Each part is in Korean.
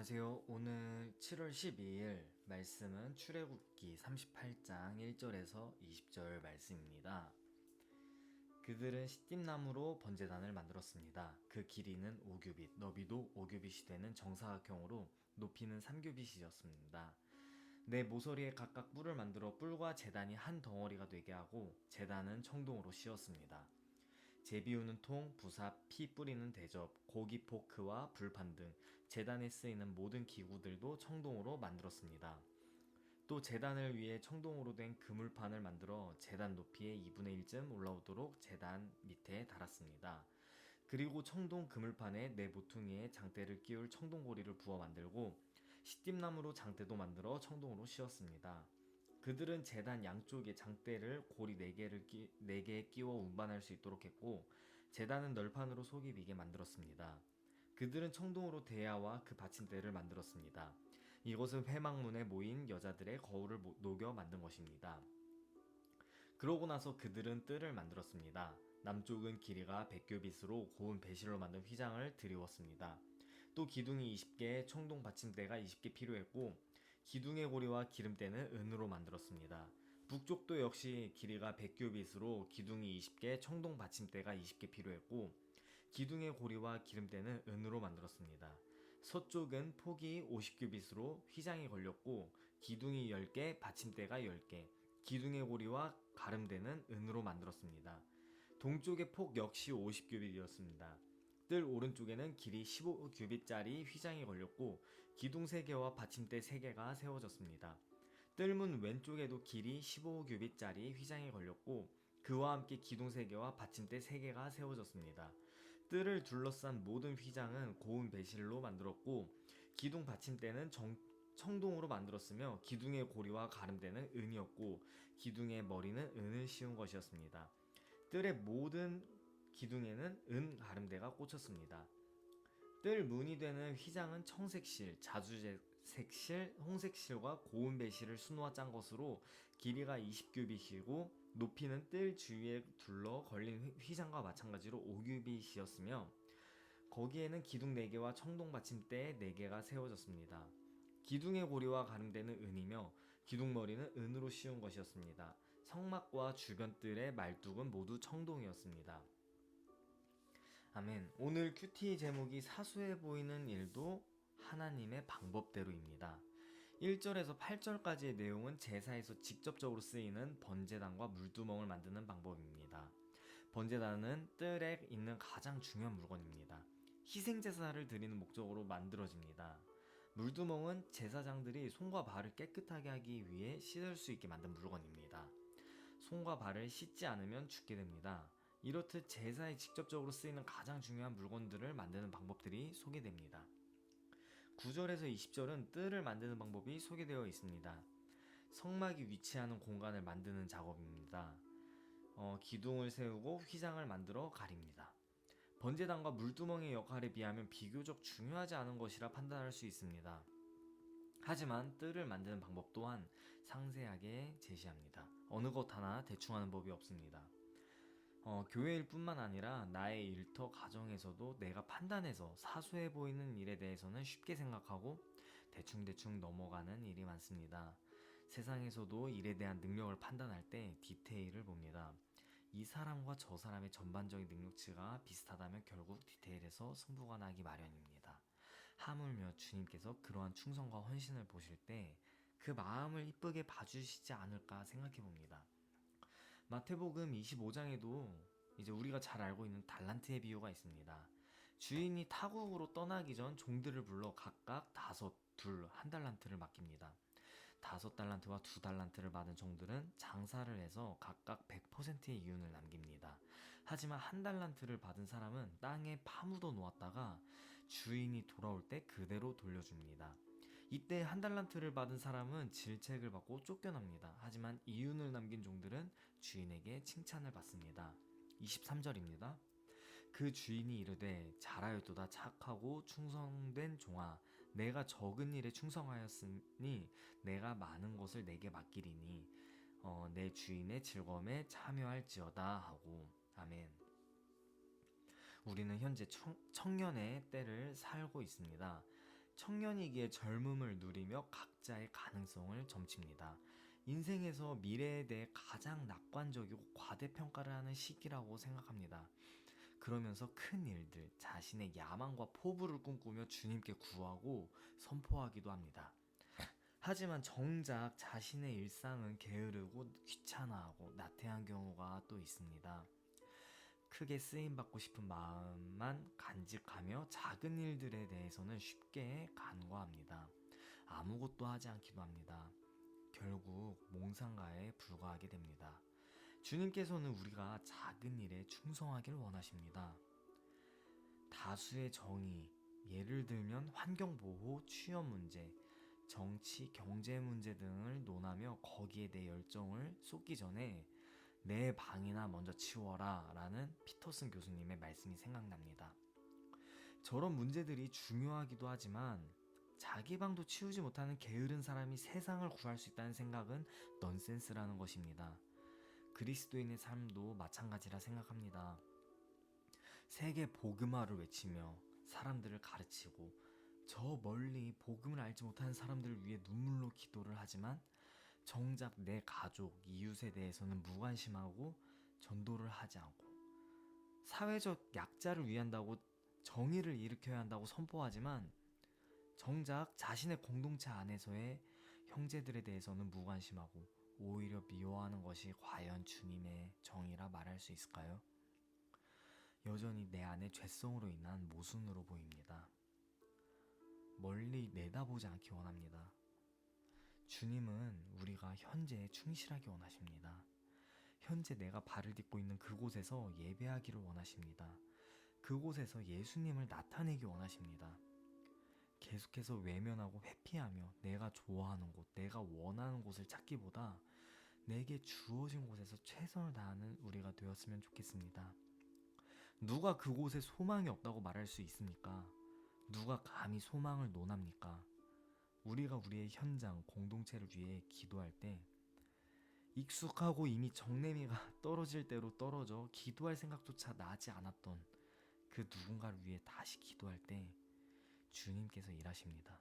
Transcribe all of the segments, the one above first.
안녕하세요. 오늘 7월 12일 말씀은 출애굽기 38장 1절에서 20절 말씀입니다. 그들은 시띠나무로 번제단을 만들었습니다. 그 길이는 5규빗, 너비도 5규빗이 되는 정사각형으로 높이는 3규빗이었습니다. 네 모서리에 각각 뿔을 만들어 뿔과 제단이 한 덩어리가 되게 하고 제단은 청동으로 씌웠습니다. 제비우는 통, 부삽, 피 뿌리는 대접, 고기 포크와 불판 등 제단에 쓰이는 모든 기구들도 청동으로 만들었습니다. 또 제단을 위해 청동으로 된 그물판을 만들어 제단 높이의 2분의 1쯤 올라오도록 제단 밑에 달았습니다. 그리고 청동 그물판에 네 모퉁이에 장대를 끼울 청동고리를 부어 만들고 시띠나무로 장대도 만들어 청동으로 씌웠습니다. 그들은 제단 양쪽에 장대를 고리 4개에 끼워 운반할 수 있도록 했고 제단은 널판으로 속이 비게 만들었습니다. 그들은 청동으로 대야와 그 받침대를 만들었습니다. 이것은 회막문에 모인 여자들의 거울을 녹여 만든 것입니다. 그러고 나서 그들은 뜰을 만들었습니다. 남쪽은 길이가 100규빗으로 고운 배실로 만든 휘장을 드리웠습니다. 또 기둥이 20개, 청동 받침대가 20개 필요했고 기둥의 고리와 기름대는 은으로 만들었습니다. 북쪽도 역시 길이가 100규빗으로 기둥이 20개, 청동 받침대가 20개 필요했고 기둥의 고리와 기름대는 은으로 만들었습니다. 서쪽은 폭이 50규빗으로 휘장이 걸렸고 기둥이 10개, 받침대가 10개, 기둥의 고리와 가름대는 은으로 만들었습니다. 동쪽의 폭 역시 50규빗이었습니다. 뜰 오른쪽에는 길이 15규빗짜리 휘장이 걸렸고 기둥 3개와 받침대 3개가 세워졌습니다. 뜰문 왼쪽에도 길이 15규빗짜리 휘장이 걸렸고 그와 함께 기둥 3개와 받침대 3개가 세워졌습니다. 뜰을 둘러싼 모든 휘장은 고운 배실로 만들었고 기둥 받침대는 청동으로 만들었으며 기둥의 고리와 가름대는 은이었고 기둥의 머리는 은을 씌운 것이었습니다. 뜰의 모든 기둥에는 은 가름대가 꽂혔습니다. 뜰 문이 되는 휘장은 청색실, 자주색실, 홍색실과 고운 배실을 수놓아 짠 것으로 길이가 20규빗이고 높이는 뜰 주위에 둘러 걸린 휘장과 마찬가지로 5규빗이었으며 거기에는 기둥 4개와 청동 받침대 4개가 세워졌습니다. 기둥의 고리와 가름대는 은이며 기둥머리는 은으로 씌운 것이었습니다. 성막과 주변 뜰의 말뚝은 모두 청동이었습니다. 아멘. 오늘 큐티 제목이 사소해 보이는 일도 하나님의 방법대로입니다. 1절에서 8절까지의 내용은 제사에서 직접적으로 쓰이는 번제단과 물두멍을 만드는 방법입니다. 번제단은 뜰에 있는 가장 중요한 물건입니다. 희생제사를 드리는 목적으로 만들어집니다. 물두멍은 제사장들이 손과 발을 깨끗하게 하기 위해 씻을 수 있게 만든 물건입니다. 손과 발을 씻지 않으면 죽게 됩니다. 이렇듯 제사에 직접적으로 쓰이는 가장 중요한 물건들을 만드는 방법들이 소개됩니다. 9절에서 20절은 뜰을 만드는 방법이 소개되어 있습니다. 성막이 위치하는 공간을 만드는 작업입니다. 기둥을 세우고 휘장을 만들어 가립니다. 번제단과 물두멍의 역할에 비하면 비교적 중요하지 않은 것이라 판단할 수 있습니다. 하지만 뜰을 만드는 방법 또한 상세하게 제시합니다. 어느 것 하나 대충 하는 법이 없습니다. 교회일 뿐만 아니라 나의 일터 가정에서도 내가 판단해서 사소해 보이는 일에 대해서는 쉽게 생각하고 대충대충 넘어가는 일이 많습니다. 세상에서도 일에 대한 능력을 판단할 때 디테일을 봅니다. 이 사람과 저 사람의 전반적인 능력치가 비슷하다면 결국 디테일에서 승부가 나기 마련입니다. 하물며 주님께서 그러한 충성과 헌신을 보실 때 그 마음을 이쁘게 봐주시지 않을까 생각해 봅니다. 마태복음 25장에도 이제 우리가 잘 알고 있는 달란트의 비유가 있습니다. 주인이 타국으로 떠나기 전 종들을 불러 각각 5, 1달란트를 맡깁니다. 5달란트와 2달란트를 받은 종들은 장사를 해서 각각 100%의 이윤을 남깁니다. 하지만 1달란트를 받은 사람은 땅에 파묻어 놓았다가 주인이 돌아올 때 그대로 돌려줍니다. 이때 1달란트를 받은 사람은 질책을 받고 쫓겨납니다. 하지만 이윤을 남긴 종들은 주인에게 칭찬을 받습니다. 23절입니다. 그 주인이 이르되 잘하였도다 착하고 충성된 종아, 내가 적은 일에 충성하였으니 내가 많은 것을 내게 맡기리니 내 주인의 즐거움에 참여할지어다 하고. 아멘. 우리는 현재 청년의 때를 살고 있습니다. 청년이기에 젊음을 누리며 각자의 가능성을 점칩니다. 인생에서 미래에 대해 가장 낙관적이고 과대평가를 하는 시기라고 생각합니다. 그러면서 큰 일들, 자신의 야망과 포부를 꿈꾸며 주님께 구하고 선포하기도 합니다. 하지만 정작 자신의 일상은 게으르고 귀찮아하고 나태한 경우가 또 있습니다. 크게 쓰임받고 싶은 마음만 간직하며 작은 일들에 대해서는 쉽게 간과합니다. 아무것도 하지 않기도 합니다. 결국 몽상가에 불과하게 됩니다. 주님께서는 우리가 작은 일에 충성하길 원하십니다. 다수의 정의, 예를 들면 환경보호, 취업 문제, 정치, 경제 문제 등을 논하며 거기에 내 열정을 쏟기 전에 내 방이나 먼저 치워라 라는 피터슨 교수님의 말씀이 생각납니다. 저런 문제들이 중요하기도 하지만 자기 방도 치우지 못하는 게으른 사람이 세상을 구할 수 있다는 생각은 넌센스라는 것입니다. 그리스도인의 삶도 마찬가지라 생각합니다. 세계 복음화를 외치며 사람들을 가르치고 저 멀리 복음을 알지 못하는 사람들을 위해 눈물로 기도를 하지만 정작 내 가족, 이웃에 대해서는 무관심하고 전도를 하지 않고 사회적 약자를 위한다고 정의를 일으켜야 한다고 선포하지만 정작 자신의 공동체 안에서의 형제들에 대해서는 무관심하고 오히려 미워하는 것이 과연 주님의 정의라 말할 수 있을까요? 여전히 내 안에 죄성으로 인한 모순으로 보입니다. 멀리 내다보지 않기 원합니다. 주님은 우리가 현재에 충실하기 원하십니다. 현재 내가 발을 딛고 있는 그곳에서 예배하기를 원하십니다. 그곳에서 예수님을 나타내기 원하십니다. 계속해서 외면하고 회피하며 내가 좋아하는 곳, 내가 원하는 곳을 찾기보다 내게 주어진 곳에서 최선을 다하는 우리가 되었으면 좋겠습니다. 누가 그곳에 소망이 없다고 말할 수 있습니까? 누가 감히 소망을 논합니까? 우리가 우리의 현장, 공동체를 위해 기도할 때 익숙하고 이미 정내미가 떨어질 대로 떨어져 기도할 생각조차 나지 않았던 그 누군가를 위해 다시 기도할 때 주님께서 일하십니다.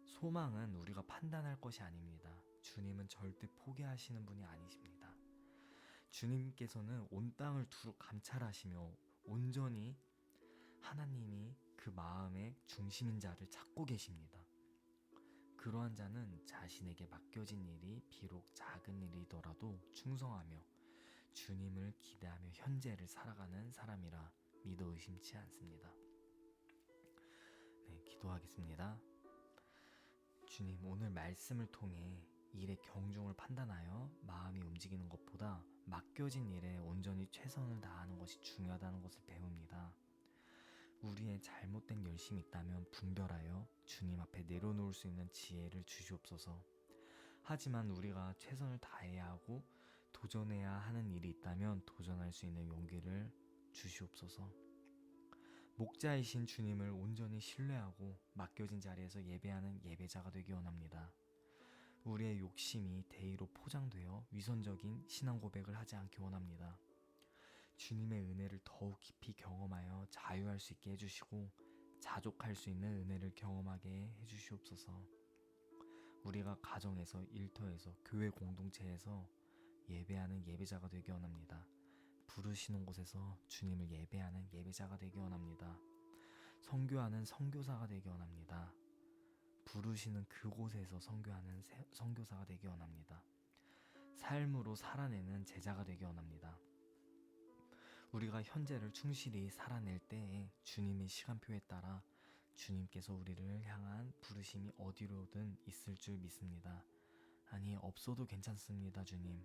소망은 우리가 판단할 것이 아닙니다. 주님은 절대 포기하시는 분이 아니십니다. 주님께서는 온 땅을 두루 감찰하시며 온전히 하나님이 그 마음의 중심인 자를 찾고 계십니다. 그러한 자는 자신에게 맡겨진 일이 비록 작은 일이더라도 충성하며 주님을 기대하며 현재를 살아가는 사람이라 믿어 의심치 않습니다. 네, 기도하겠습니다. 주님, 오늘 말씀을 통해 일의 경중을 판단하여 마음이 움직이는 것보다 맡겨진 일에 온전히 최선을 다하는 것이 중요하다는 것을 배웁니다. 우리의 잘못된 열심이 있다면 분별하여 주님 앞에 내려놓을 수 있는 지혜를 주시옵소서. 하지만 우리가 최선을 다해야 하고 도전해야 하는 일이 있다면 도전할 수 있는 용기를 주시옵소서. 목자이신 주님을 온전히 신뢰하고 맡겨진 자리에서 예배하는 예배자가 되기 원합니다. 우리의 욕심이 대의로 포장되어 위선적인 신앙 고백을 하지 않기 원합니다. 주님의 은혜를 더욱 깊이 경험하여 자유할 수 있게 해주시고 자족할 수 있는 은혜를 경험하게 해주시옵소서. 우리가 가정에서, 일터에서, 교회 공동체에서 예배하는 예배자가 되기 원합니다. 부르시는 곳에서 주님을 예배하는 예배자가 되기 원합니다. 선교하는 선교사가 되기 원합니다. 부르시는 그곳에서 선교하는 선교사가 되기 원합니다. 삶으로 살아내는 제자가 되기 원합니다. 우리가 현재를 충실히 살아낼 때에 주님의 시간표에 따라 주님께서 우리를 향한 부르심이 어디로든 있을 줄 믿습니다. 아니, 없어도 괜찮습니다. 주님,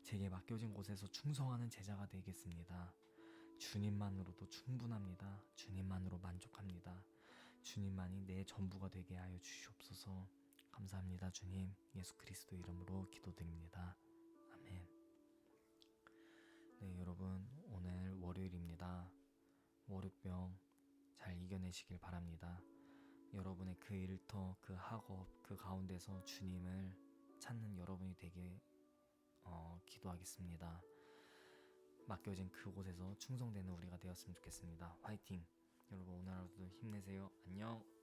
제게 맡겨진 곳에서 충성하는 제자가 되겠습니다. 주님만으로도 충분합니다. 주님만으로 만족합니다. 주님만이 내 전부가 되게 하여 주시옵소서. 감사합니다. 주님, 예수 그리스도 이름으로 기도드립니다. 아멘. 네, 여러분, 오늘 월요일입니다. 월요병 잘 이겨내시길 바랍니다. 여러분의 그 일터, 그 학업, 그 가운데서 주님을 찾는 여러분이 되게 기도하겠습니다. 맡겨진 그곳에서 충성되는 우리가 되었으면 좋겠습니다. 화이팅! 여러분, 오늘 하루도 힘내세요. 안녕!